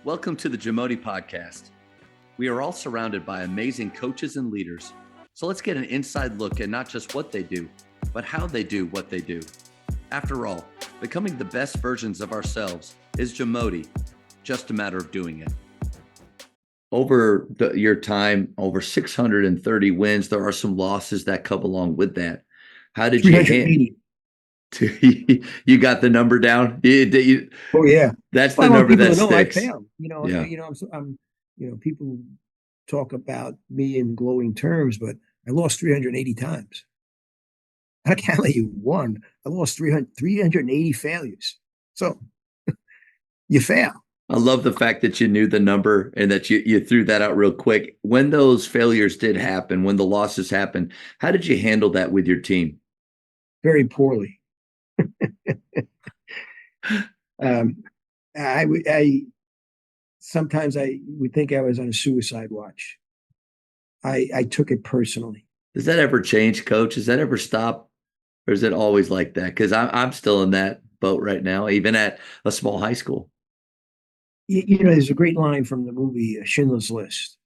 Welcome to the JAMODI podcast. We are all surrounded by amazing coaches and leaders. So let's get an inside look at not just what they do, but how they do what they do. After all, becoming the best versions of ourselves is JAMODI, just a matter of doing it. Over your time, over 630 wins, there are some losses that come along with that. How did you handle? You got the number down? Oh yeah, that's the number that sticks. I failed. People talk about me in glowing terms, but I lost 380 times. I can't let you won. I lost 380 failures. So you fail. I love the fact that you knew the number and that you threw that out real quick. When those failures did happen, when the losses happened, how did you handle that with your team? Very poorly. I sometimes I would think I was on a suicide watch. I took it personally. Does that ever change, Coach? Does that ever stop, or is it always like that? Because I'm still in that boat right now, even at a small high school. There's a great line from the movie Schindler's List.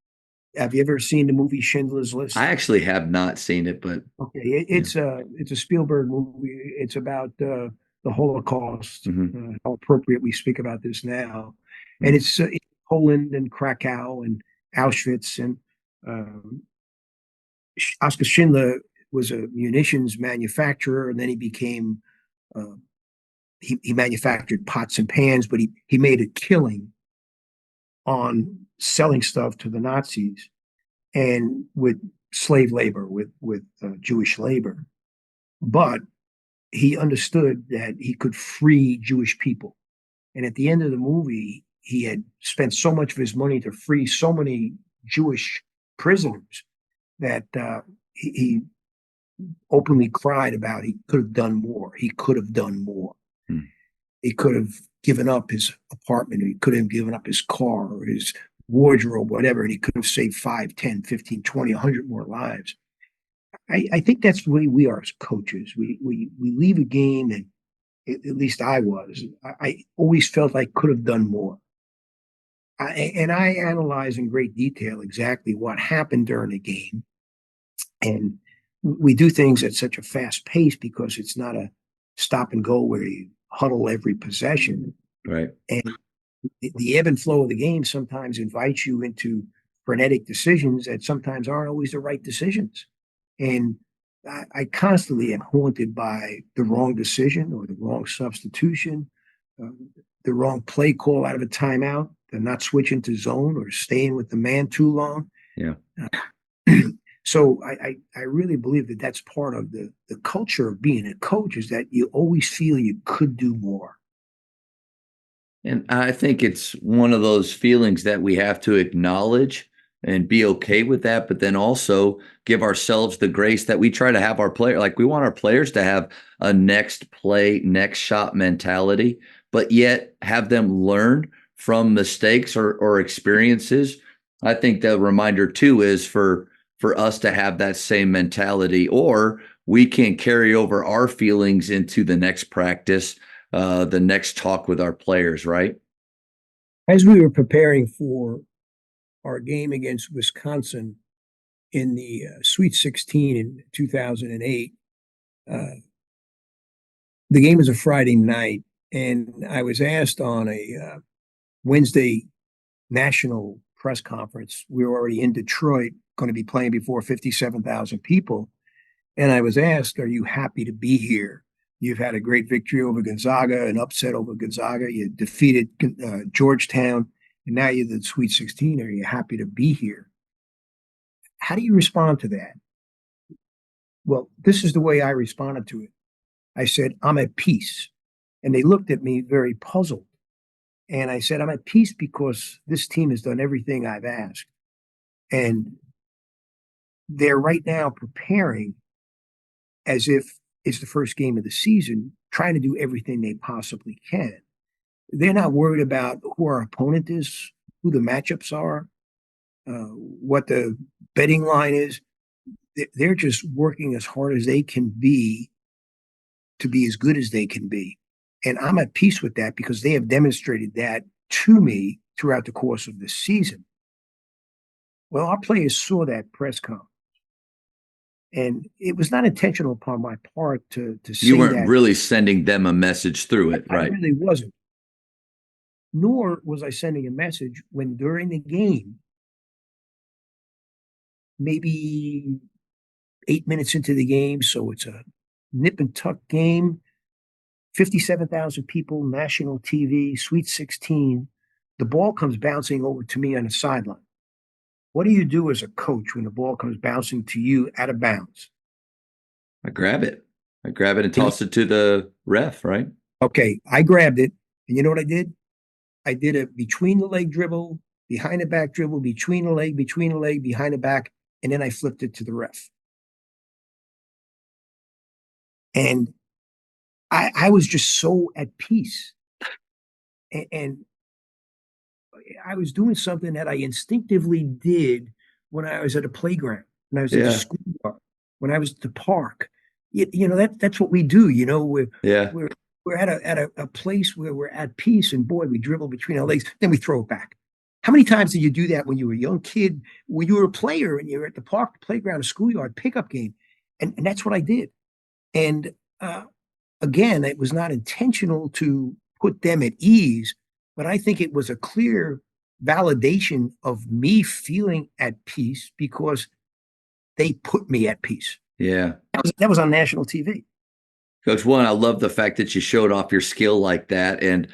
Have you ever seen the movie Schindler's List? I actually have not seen it, but okay, it's a Spielberg movie. It's about the Holocaust. Mm-hmm. How appropriate we speak about this now, and it's Poland and Krakow and Auschwitz, and Oskar Schindler was a munitions manufacturer, and then he became he manufactured pots and pans, but he made a killing on selling stuff to the Nazis and with slave labor, with Jewish labor. But he understood that he could free Jewish people. And at the end of the movie, he had spent so much of his money to free so many Jewish prisoners that he openly cried about he could have done more. He could have done more. He could have given up his apartment, or he could have given up his car or his wardrobe, whatever, and he could have saved 5, 10, 15, 20, 100 more lives. I think that's the way we are as coaches. We leave a game, and at least I was. I always felt I could have done more. And I analyze in great detail exactly what happened during the game. And we do things at such a fast pace because it's not a stop and go where you huddle every possession. Right. And the ebb and flow of the game sometimes invites you into frenetic decisions that sometimes aren't always the right decisions. And I constantly am haunted by the wrong decision or the wrong substitution, the wrong play call out of a timeout, the not switching to zone or staying with the man too long. Yeah. So I really believe that that's part of the culture of being a coach, is that you always feel you could do more. And I think it's one of those feelings that we have to acknowledge and be okay with that, but then also give ourselves the grace that we try to have our player. Like, we want our players to have a next play, next shot mentality, but yet have them learn from mistakes or experiences. I think the reminder too is for us to have that same mentality, or we can carry over our feelings into the next practice, the next talk with our players, right? As we were preparing for our game against Wisconsin in the Sweet 16 in 2008, the game was a Friday night, and I was asked on a Wednesday national press conference. We were already in Detroit, going to be playing before 57,000 people. And I was asked, are you happy to be here? You've had a great victory over Gonzaga, an upset over Gonzaga. You defeated Georgetown, and now you're the Sweet 16. Are you happy to be here? How do you respond to that? Well, this is the way I responded to it. I said, I'm at peace. And they looked at me very puzzled. And I said, I'm at peace because this team has done everything I've asked. And they're right now preparing as if it's the first game of the season, trying to do everything they possibly can. They're not worried about who our opponent is, who the matchups are, what the betting line is. They're just working as hard as they can be to be as good as they can be. And I'm at peace with that because they have demonstrated that to me throughout the course of the season. Well, our players saw that press conference, and it was not intentional upon my part to You say weren't that. really sending them a message through it, I right? really wasn't. Nor was I sending a message when during the game, maybe 8 minutes into the game, so it's a nip and tuck game, 57,000 people, national TV, Sweet 16. The ball comes bouncing over to me on the sideline. What do you do as a coach when the ball comes bouncing to you out of bounds? I grab it. I grab it and And you, toss it to the ref, right? okay, I grabbed it, and you know what I did? I did a between the leg dribble, behind the back dribble, between the leg, behind the back, and then I flipped it to the ref. And I was just so at peace. And I was doing something that I instinctively did when I was at a playground, when I was at the Yeah. schoolyard, when I was at the park. That's what we do. Yeah. We're we're at a place where we're at peace, and boy, we dribble between our legs, then we throw it back. How many times did you do that when you were a young kid, when you were a player and you were at the park, playground, a schoolyard pickup game? And that's what I did. And again, it was not intentional to put them at ease, but I think it was a clear validation of me feeling at peace because they put me at peace. Yeah. That was on national TV. Coach One, I love the fact that you showed off your skill like that. And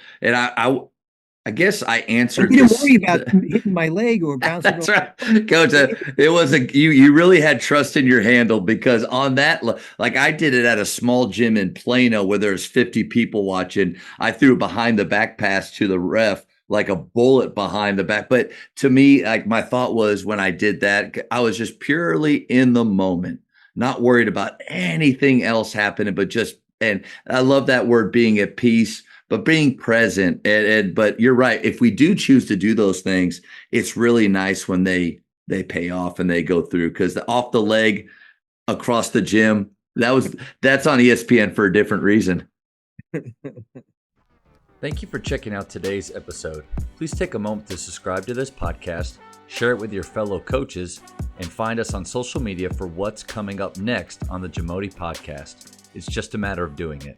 I guess I And answered you didn't this. worry about hitting my leg or bouncing That's off. right, Coach. It was you really had trust in your handle because on that, like I did it at a small gym in Plano where there's 50 people watching. I threw a behind the back pass to the ref like a bullet behind the back. But to me, like my thought was when I did that, I was just purely in the moment, not worried about anything else happening, but just and I love that word being at peace but being present. But you're right. If we do choose to do those things, it's really nice when they pay off and they go through because the off the leg across the gym, that's on ESPN for a different reason. Thank you for checking out today's episode. Please take a moment to subscribe to this podcast, share it with your fellow coaches, and find us on social media for what's coming up next on the JAMODI podcast. It's just a matter of doing it.